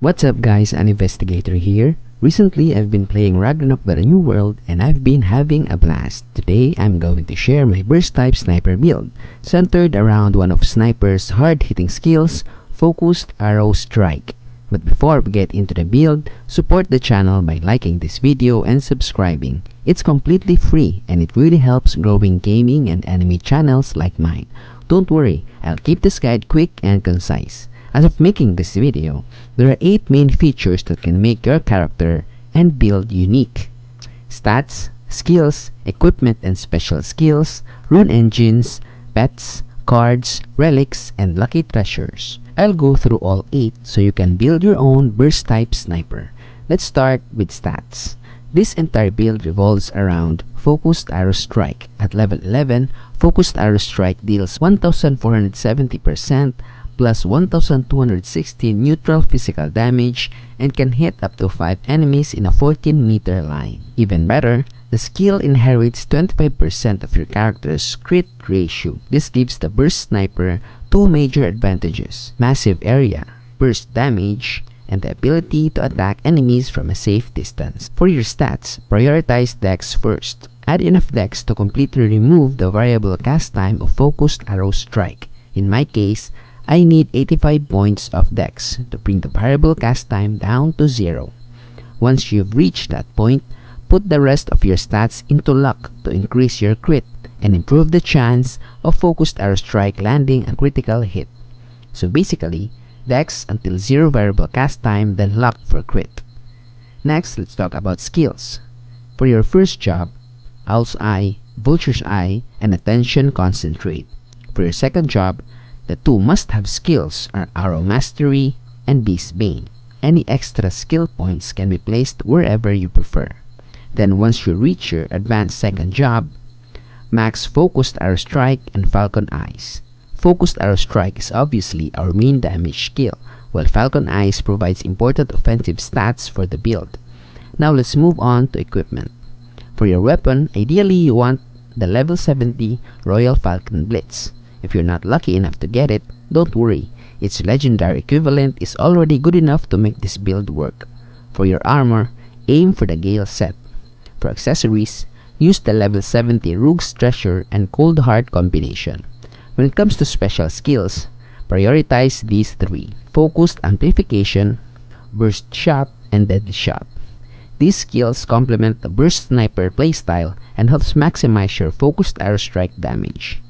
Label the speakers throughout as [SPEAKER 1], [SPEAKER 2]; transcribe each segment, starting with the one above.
[SPEAKER 1] What's up guys, an investigator here. Recently I've been playing Ragnarok the New World and I've been having a blast. Today I'm going to share my burst type sniper build, centered around one of sniper's hard hitting skills, focused arrow strike. But before we get into the build, support the channel by liking this video and subscribing. It's completely free and it really helps growing gaming and anime channels like mine. Don't worry, I'll keep this guide quick and concise. As of making this video, there are 8 main features that can make your character and build unique. Stats, skills, equipment and special skills, rune engines, pets, cards, relics, and lucky treasures. I'll go through all 8 so you can build your own burst type sniper. Let's start with stats. This entire build revolves around Focused Arrow Strike. At level 11, Focused Arrow Strike deals 1470% plus 1260 neutral physical damage and can hit up to 5 enemies in a 14-meter line. Even better, the skill inherits 25% of your character's crit ratio. This gives the burst sniper 2 major advantages: massive area, burst damage, and the ability to attack enemies from a safe distance. For your stats, prioritize dex first. Add enough dex to completely remove the variable cast time of Focused Arrow Strike. In my case, I need 85 points of dex to bring the variable cast time down to 0. Once you've reached that point, put the rest of your stats into luck to increase your crit and improve the chance of Focused Arrow Strike landing a critical hit. So basically, dex until 0 variable cast time, then luck for crit. Next, let's talk about skills. For your first job, Owl's Eye, Vulture's Eye, and Attention Concentrate. For your second job, the 2 must-have skills are Arrow Mastery and Beast Bane. Any extra skill points can be placed wherever you prefer. Then once you reach your advanced second job, max Focused Arrow Strike and Falcon Eyes. Focused Arrow Strike is obviously our main damage skill, while Falcon Eyes provides important offensive stats for the build. Now let's move on to equipment. For your weapon, ideally you want the level 70 Royal Falcon Blitz. If you're not lucky enough to get it, don't worry, its legendary equivalent is already good enough to make this build work. For your armor, aim for the Gale set. For accessories, use the level 70 Rogue's Treasure and Cold Heart combination. When it comes to special skills, prioritize these 3: Focused Amplification, Burst Shot, and Deadly Shot. These skills complement the Burst Sniper playstyle and helps maximize your Focused Arrow Strike damage.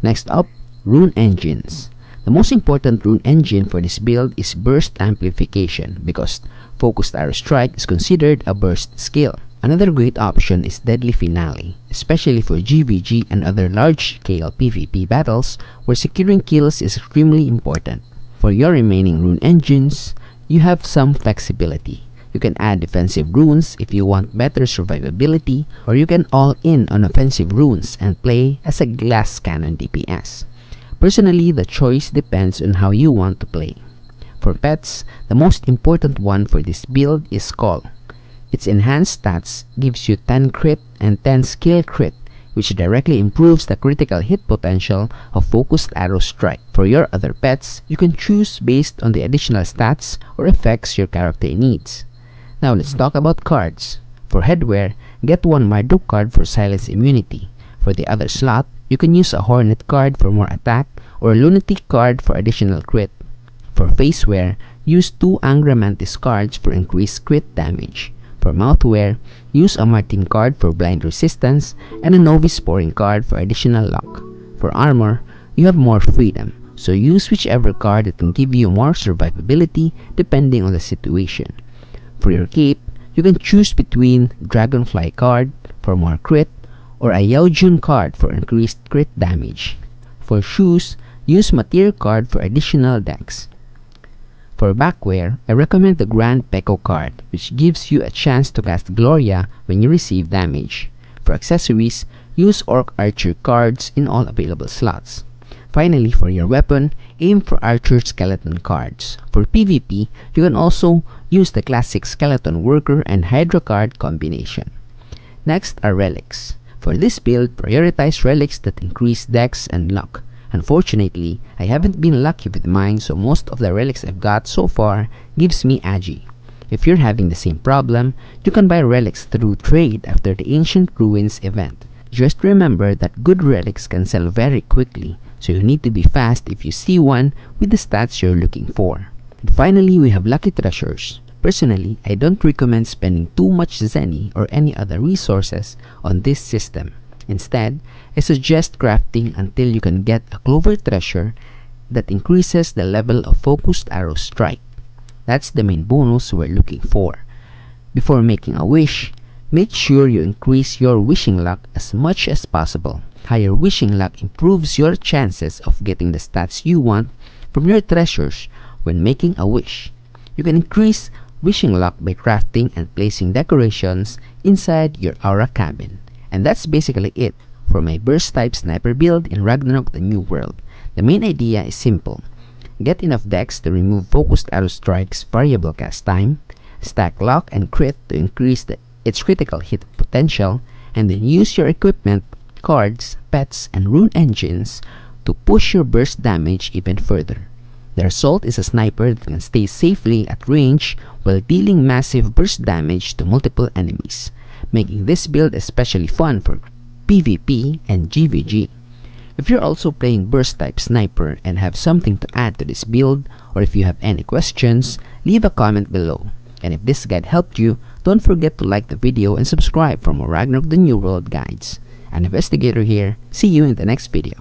[SPEAKER 1] Next up, Rune Engines. The most important rune engine for this build is Burst Amplification because Focused Arrow Strike is considered a burst skill. Another great option is Deadly Finale, especially for GVG and other large-scale PvP battles where securing kills is extremely important. For your remaining rune engines, you have some flexibility. You can add defensive runes if you want better survivability, or you can all in on offensive runes and play as a glass cannon DPS. Personally, the choice depends on how you want to play. For pets, the most important one for this build is Call. Its enhanced stats gives you 10 crit and 10 skill crit, which directly improves the critical hit potential of Focused Arrow Strike. For your other pets, you can choose based on the additional stats or effects your character needs. Now let's talk about cards. For headwear, get 1 Marduk card for silence immunity. For the other slot, you can use a Hornet card for more attack or a Lunatic card for additional crit. For facewear, use 2 Angra Mantis cards for increased crit damage. For mouthwear, use a Martin card for blind resistance and a Novice Sporing card for additional luck. For armor, you have more freedom, so use whichever card that can give you more survivability depending on the situation. For your cape, you can choose between Dragonfly card for more crit or a Yaojun card for increased crit damage. For shoes, use Matir card for additional dex. For backwear, I recommend the Grand Peko card, which gives you a chance to cast Gloria when you receive damage. For accessories, use Orc Archer cards in all available slots. Finally, for your weapon, aim for Archer Skeleton cards. For PvP, you can also use the classic Skeleton Worker and Hydra card combination. Next are Relics. For this build, prioritize relics that increase dex and luck. Unfortunately, I haven't been lucky with mine, so most of the relics I've got so far gives me agi. If you're having the same problem, you can buy relics through trade after the Ancient Ruins event. Just remember that good relics can sell very quickly, so you need to be fast if you see one with the stats you're looking for. And finally, we have lucky treasures. Personally, I don't recommend spending too much zenny or any other resources on this system. Instead, I suggest crafting until you can get a clover treasure that increases the level of focused arrow strike. That's the main bonus we're looking for. Before making a wish, make sure you increase your wishing luck as much as possible. Higher wishing luck improves your chances of getting the stats you want from your treasures when making a wish. You can increase wishing luck by crafting and placing decorations inside your aura cabin. And that's basically it for my burst type sniper build in Ragnarok the New World. The main idea is simple. Get enough dex to remove focused arrow strikes variable cast time, stack lock and crit to increase its critical hit potential, and then use your equipment, cards, pets, and rune engines to push your burst damage even further. The result is a sniper that can stay safely at range while dealing massive burst damage to multiple enemies, making this build especially fun for PvP and GVG. If you're also playing burst type sniper and have something to add to this build, or if you have any questions, leave a comment below. And if this guide helped you, don't forget to like the video and subscribe for more Ragnarok the New World guides. An investigator here. See you in the next video.